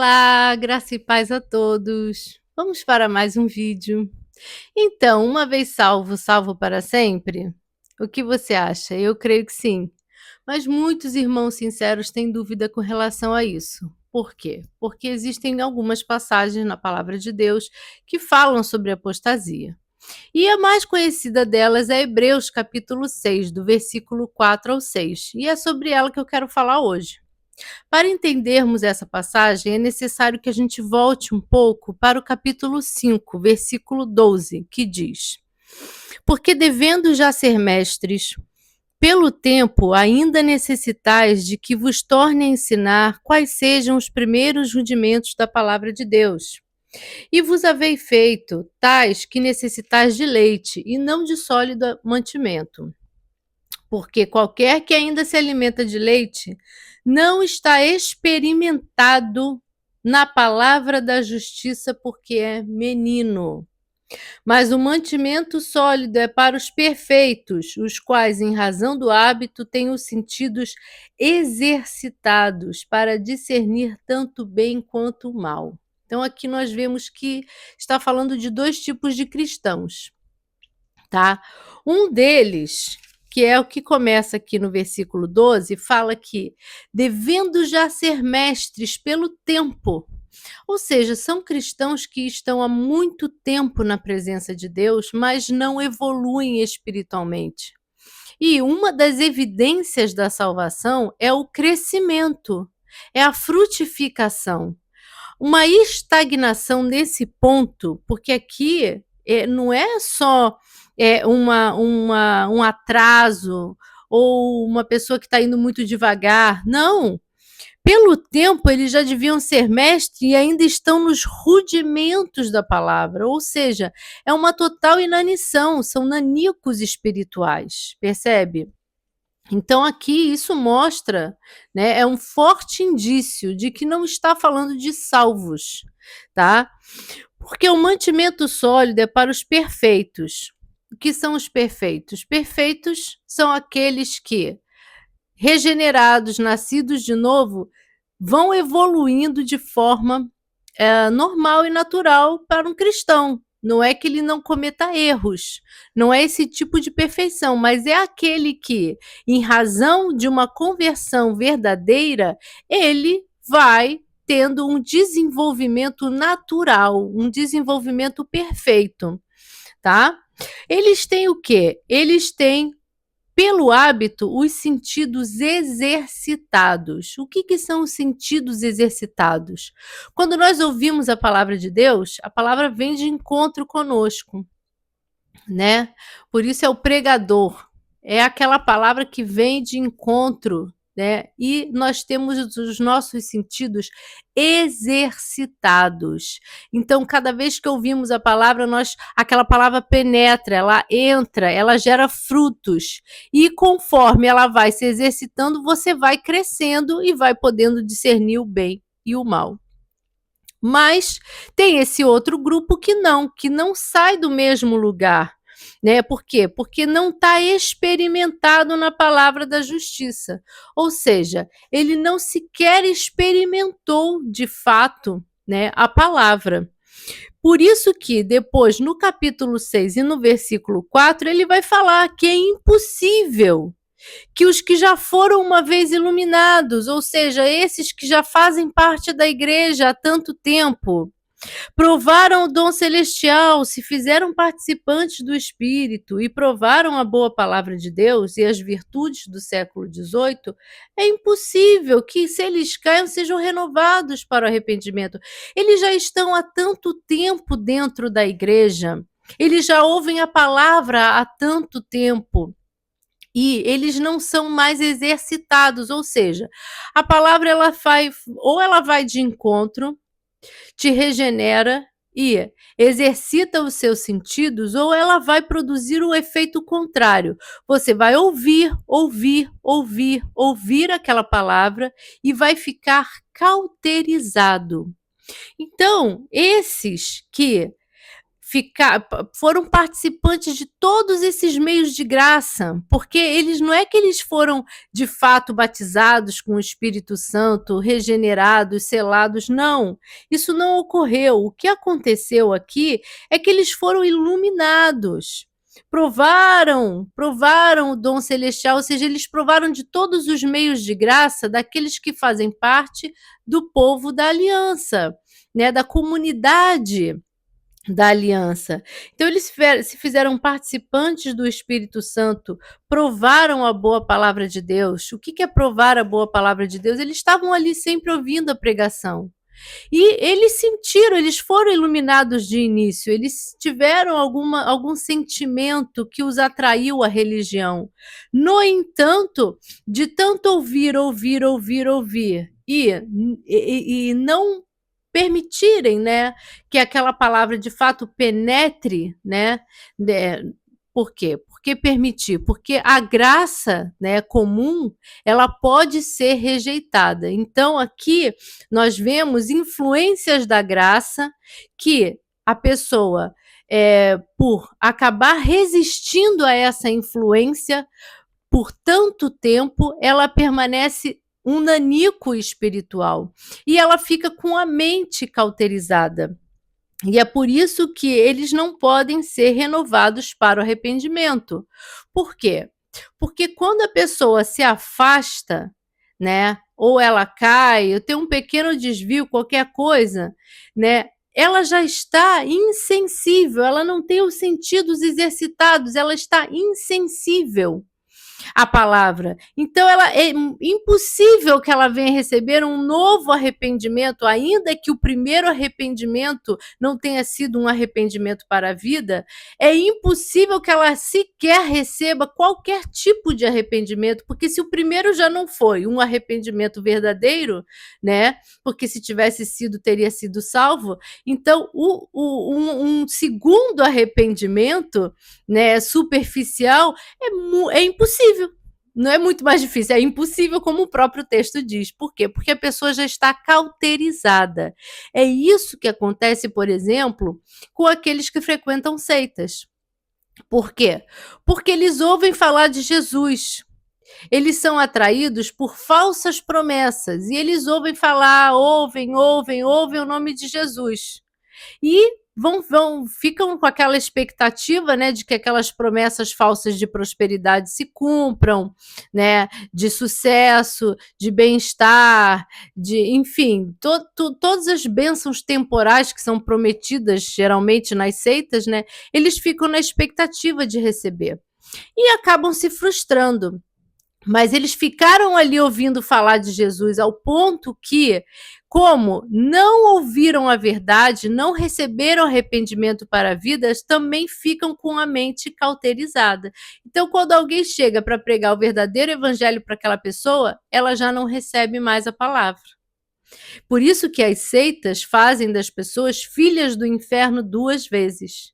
Olá, graça e paz a todos. Vamos para mais um vídeo. Então, uma vez salvo, salvo para sempre? O que você acha? Eu creio que sim. Mas muitos irmãos sinceros têm dúvida com relação a isso. Por quê? Porque existem algumas passagens na palavra de Deus que falam sobre apostasia. E a mais conhecida delas é Hebreus capítulo 6, do versículo 4 ao 6. E é sobre ela que eu quero falar hoje. Para entendermos essa passagem, é necessário que a gente volte um pouco para o capítulo 5, versículo 12, que diz: Porque devendo já ser mestres, pelo tempo ainda necessitais de que vos torne a ensinar quais sejam os primeiros rudimentos da palavra de Deus. E vos havei feito tais que necessitais de leite e não de sólido mantimento. Porque qualquer que ainda se alimenta de leite não está experimentado na palavra da justiça, porque é menino. Mas o mantimento sólido é para os perfeitos, os quais, em razão do hábito, têm os sentidos exercitados para discernir tanto o bem quanto o mal. Então, aqui nós vemos que está falando de dois tipos de cristãos, tá? Um deles, que é o que começa aqui no versículo 12, fala que devendo já ser mestres pelo tempo. Ou seja, são cristãos que estão há muito tempo na presença de Deus, mas não evoluem espiritualmente. E uma das evidências da salvação é o crescimento, é a frutificação. Uma estagnação nesse ponto, porque aqui não é só um atraso ou uma pessoa que está indo muito devagar. Não. Pelo tempo, eles já deviam ser mestres e ainda estão nos rudimentos da palavra, ou seja, é uma total inanição, são nanicos espirituais, percebe? Então, aqui isso mostra, né, é um forte indício de que não está falando de salvos, tá? Porque o mantimento sólido é para os perfeitos. O que são os perfeitos? Perfeitos são aqueles que, regenerados, nascidos de novo, vão evoluindo de forma normal e natural para um cristão. Não é que ele não cometa erros, não é esse tipo de perfeição, mas é aquele que, em razão de uma conversão verdadeira, ele vai tendo um desenvolvimento natural, um desenvolvimento perfeito, tá? Eles têm o quê? Eles têm pelo hábito, os sentidos exercitados. O que são os sentidos exercitados? Quando nós ouvimos a palavra de Deus, a palavra vem de encontro conosco, né? Por isso é o pregador. É aquela palavra que vem de encontro, né? E nós temos os nossos sentidos exercitados. Então, cada vez que ouvimos a palavra, aquela palavra penetra, ela entra, ela gera frutos. E conforme ela vai se exercitando, você vai crescendo e vai podendo discernir o bem e o mal. Mas tem esse outro grupo que não sai do mesmo lugar, né? Por quê? Porque não está experimentado na palavra da justiça. Ou seja, ele não sequer experimentou de fato, né, a palavra. Por isso que depois, no capítulo 6 e no versículo 4, ele vai falar que é impossível que os que já foram uma vez iluminados, ou seja, esses que já fazem parte da igreja há tanto tempo, provaram o dom celestial, se fizeram participantes do Espírito e provaram a boa palavra de Deus e as virtudes do século XVIII, é impossível que, se eles caiam, sejam renovados para o arrependimento. Eles já estão há tanto tempo dentro da igreja, eles já ouvem a palavra há tanto tempo, e eles não são mais exercitados, ou seja, a palavra ela vai de encontro, te regenera e exercita os seus sentidos, ou ela vai produzir o efeito contrário. Você vai ouvir aquela palavra e vai ficar cauterizado. Então, esses que foram participantes de todos esses meios de graça, porque eles não é que eles foram de fato batizados com o Espírito Santo, regenerados, selados, não. Isso não ocorreu. O que aconteceu aqui é que eles foram iluminados. Provaram o dom celestial, ou seja, eles provaram de todos os meios de graça daqueles que fazem parte do povo da aliança, né, da comunidade da aliança. Então eles se fizeram participantes do Espírito Santo, provaram a boa palavra de Deus. O que é provar a boa palavra de Deus? Eles estavam ali sempre ouvindo a pregação. E eles sentiram, eles foram iluminados de início, eles tiveram algum sentimento que os atraiu à religião. No entanto, de tanto ouvir e não permitirem, né, que aquela palavra de fato penetre, né, por quê? Porque permitir? Porque a graça, né, comum, ela pode ser rejeitada. Então, aqui nós vemos influências da graça que a pessoa, por acabar resistindo a essa influência por tanto tempo, ela permanece um nanico espiritual e ela fica com a mente cauterizada. E é por isso que eles não podem ser renovados para o arrependimento. Por quê? Porque quando a pessoa se afasta, né, ou ela cai, ou tem um pequeno desvio, qualquer coisa, né, ela já está insensível, ela não tem os sentidos exercitados, ela está insensível a palavra. Então, é impossível que ela venha receber um novo arrependimento, ainda que o primeiro arrependimento não tenha sido um arrependimento para a vida, é impossível que ela sequer receba qualquer tipo de arrependimento, porque se o primeiro já não foi um arrependimento verdadeiro, né? Porque se tivesse sido, teria sido salvo, então um segundo arrependimento, né, superficial, é impossível. Não é muito mais difícil, é impossível, como o próprio texto diz. Por quê? Porque a pessoa já está cauterizada. É isso que acontece, por exemplo, com aqueles que frequentam seitas. Por quê? Porque eles ouvem falar de Jesus. Eles são atraídos por falsas promessas e eles ouvem falar, ouvem o nome de Jesus. E ficam com aquela expectativa, né, de que aquelas promessas falsas de prosperidade se cumpram, né, de sucesso, de bem-estar, enfim, todas as bênçãos temporais que são prometidas geralmente nas seitas, né, eles ficam na expectativa de receber e acabam se frustrando. Mas eles ficaram ali ouvindo falar de Jesus ao ponto que, como não ouviram a verdade, não receberam arrependimento para a vida, também ficam com a mente cauterizada. Então, quando alguém chega para pregar o verdadeiro evangelho para aquela pessoa, ela já não recebe mais a palavra. Por isso que as seitas fazem das pessoas filhas do inferno 2 vezes.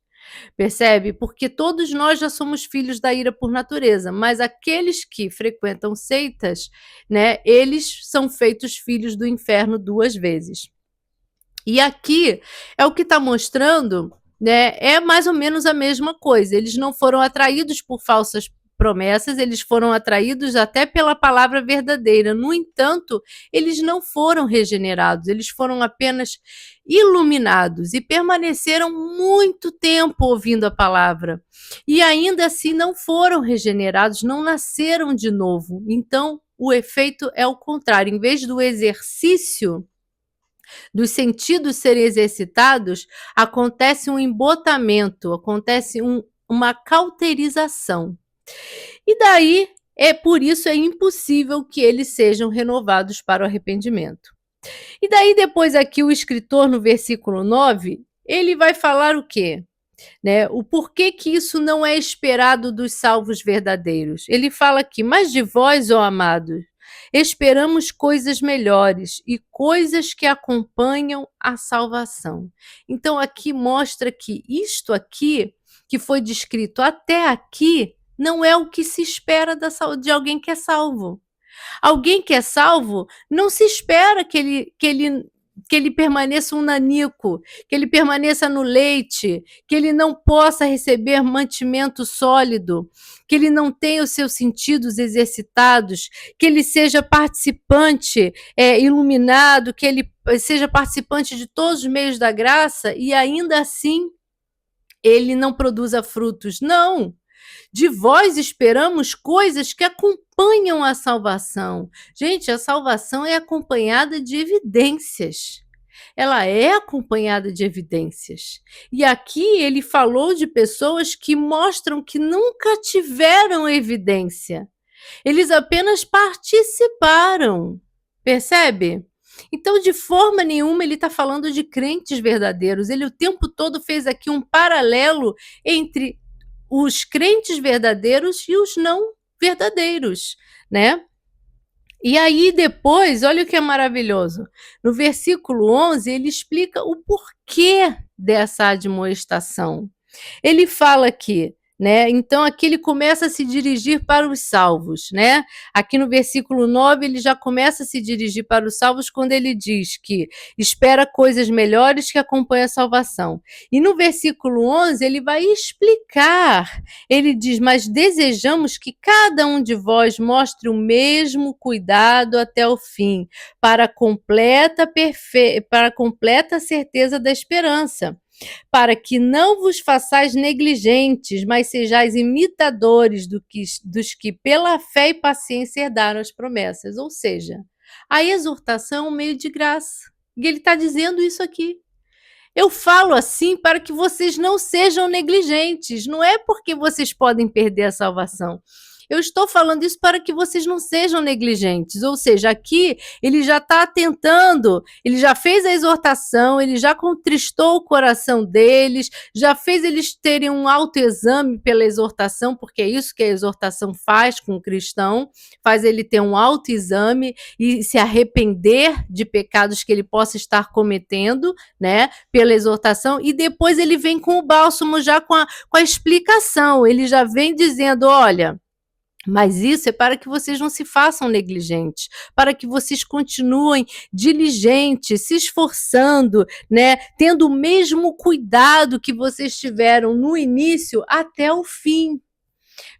Percebe? Porque todos nós já somos filhos da ira por natureza, mas aqueles que frequentam seitas, né, eles são feitos filhos do inferno 2 vezes. E aqui é o que está mostrando, né, é mais ou menos a mesma coisa. Eles não foram atraídos por falsas promessas, eles foram atraídos até pela palavra verdadeira. No entanto, eles não foram regenerados, eles foram apenas iluminados e permaneceram muito tempo ouvindo a palavra. E ainda assim não foram regenerados, não nasceram de novo. Então, o efeito é o contrário. Em vez do exercício dos sentidos serem exercitados, acontece um embotamento, acontece uma cauterização. E daí, por isso é impossível que eles sejam renovados para o arrependimento. E daí depois aqui o escritor no versículo 9, ele vai falar o quê? Né? O porquê que isso não é esperado dos salvos verdadeiros. Ele fala aqui, mas de vós, ó amados, esperamos coisas melhores e coisas que acompanham a salvação. Então aqui mostra que isto aqui, que foi descrito até aqui, não é o que se espera de alguém que é salvo. Alguém que é salvo, não se espera que ele que ele permaneça um nanico, que ele permaneça no leite, que ele não possa receber mantimento sólido, que ele não tenha os seus sentidos exercitados, que ele seja participante iluminado, que ele seja participante de todos os meios da graça e ainda assim ele não produza frutos. Não! De vós esperamos coisas que acompanham a salvação. Gente, a salvação é acompanhada de evidências. Ela é acompanhada de evidências. E aqui ele falou de pessoas que mostram que nunca tiveram evidência. Eles apenas participaram. Percebe? Então, de forma nenhuma, ele está falando de crentes verdadeiros. Ele o tempo todo fez aqui um paralelo entre os crentes verdadeiros e os não verdadeiros, né? E aí depois, olha o que é maravilhoso. No versículo 11, ele explica o porquê dessa admoestação. Ele fala aqui, né? Então aqui ele começa a se dirigir para os salvos, né? Aqui no versículo 9 ele já começa a se dirigir para os salvos quando ele diz que espera coisas melhores que acompanham a salvação. E no versículo 11 ele vai explicar, ele diz, mas desejamos que cada um de vós mostre o mesmo cuidado até o fim, para a completa certeza da esperança, para que não vos façais negligentes, mas sejais imitadores dos que pela fé e paciência herdaram as promessas. Ou seja, a exortação é um meio de graça. E ele está dizendo isso aqui. Eu falo assim para que vocês não sejam negligentes. Não é porque vocês podem perder a salvação. Eu estou falando isso para que vocês não sejam negligentes. Ou seja, aqui ele já está tentando, ele já fez a exortação, ele já contristou o coração deles, já fez eles terem um autoexame pela exortação, porque é isso que a exortação faz com o cristão, faz ele ter um autoexame e se arrepender de pecados que ele possa estar cometendo, né, pela exortação, e depois ele vem com o bálsamo já com a explicação, ele já vem dizendo, olha, mas isso é para que vocês não se façam negligentes, para que vocês continuem diligentes, se esforçando, né, tendo o mesmo cuidado que vocês tiveram no início até o fim.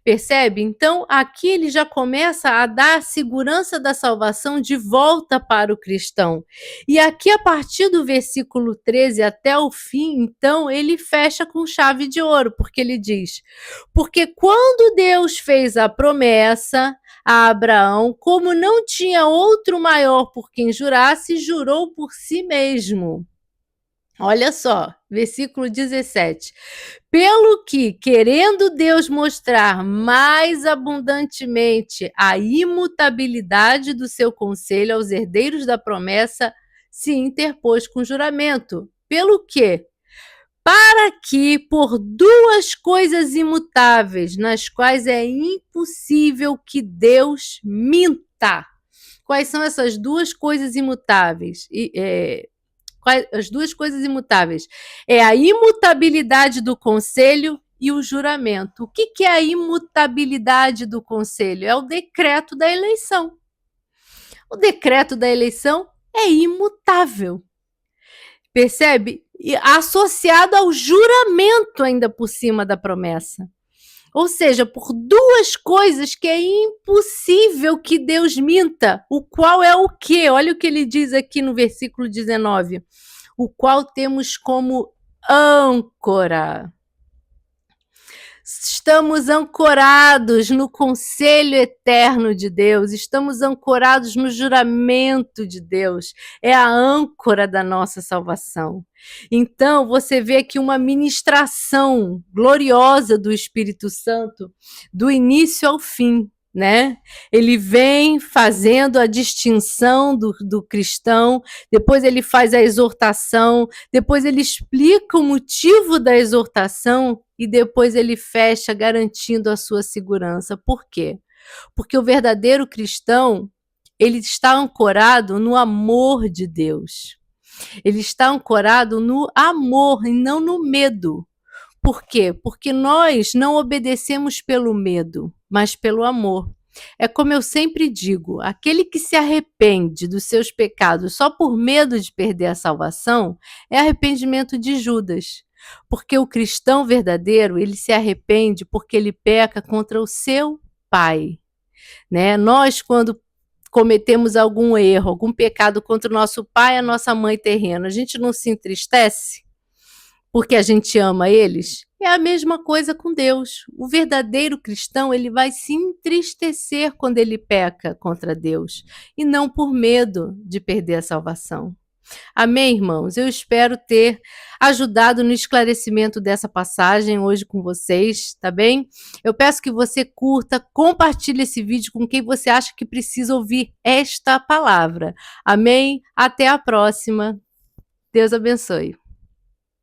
Percebe? Então, aqui ele já começa a dar a segurança da salvação de volta para o cristão. E aqui, a partir do versículo 13 até o fim, então, ele fecha com chave de ouro, porque ele diz, porque quando Deus fez a promessa a Abraão, como não tinha outro maior por quem jurasse, jurou por si mesmo. Olha só, versículo 17. Pelo que, querendo Deus mostrar mais abundantemente a imutabilidade do seu conselho aos herdeiros da promessa, se interpôs com juramento. Pelo quê? Para que, por duas coisas imutáveis, nas quais é impossível que Deus minta. Quais são essas duas coisas imutáveis? As duas coisas imutáveis? É a imutabilidade do conselho e o juramento. O que é a imutabilidade do conselho? É o decreto da eleição. O decreto da eleição é imutável. Percebe? E associado ao juramento ainda por cima da promessa. Ou seja, por duas coisas que é impossível que Deus minta, o qual é o quê? Olha o que ele diz aqui no versículo 19. O qual temos como âncora. Estamos ancorados no conselho eterno de Deus, estamos ancorados no juramento de Deus, é a âncora da nossa salvação. Então, você vê aqui uma ministração gloriosa do Espírito Santo, do início ao fim, né? Ele vem fazendo a distinção do cristão, depois ele faz a exortação, depois ele explica o motivo da exortação e depois ele fecha garantindo a sua segurança. Por quê? Porque o verdadeiro cristão, ele está ancorado no amor de Deus. Ele está ancorado no amor e não no medo. Por quê? Porque nós não obedecemos pelo medo, mas pelo amor. É como eu sempre digo, aquele que se arrepende dos seus pecados só por medo de perder a salvação, é arrependimento de Judas. Porque o cristão verdadeiro, ele se arrepende porque ele peca contra o seu pai, né? Nós, quando cometemos algum erro, algum pecado contra o nosso pai e a nossa mãe terrena, a gente não se entristece porque a gente ama eles? É a mesma coisa com Deus. O verdadeiro cristão, ele vai se entristecer quando ele peca contra Deus, e não por medo de perder a salvação. Amém, irmãos? Eu espero ter ajudado no esclarecimento dessa passagem hoje com vocês, tá bem? Eu peço que você curta, compartilhe esse vídeo com quem você acha que precisa ouvir esta palavra. Amém? Até a próxima. Deus abençoe.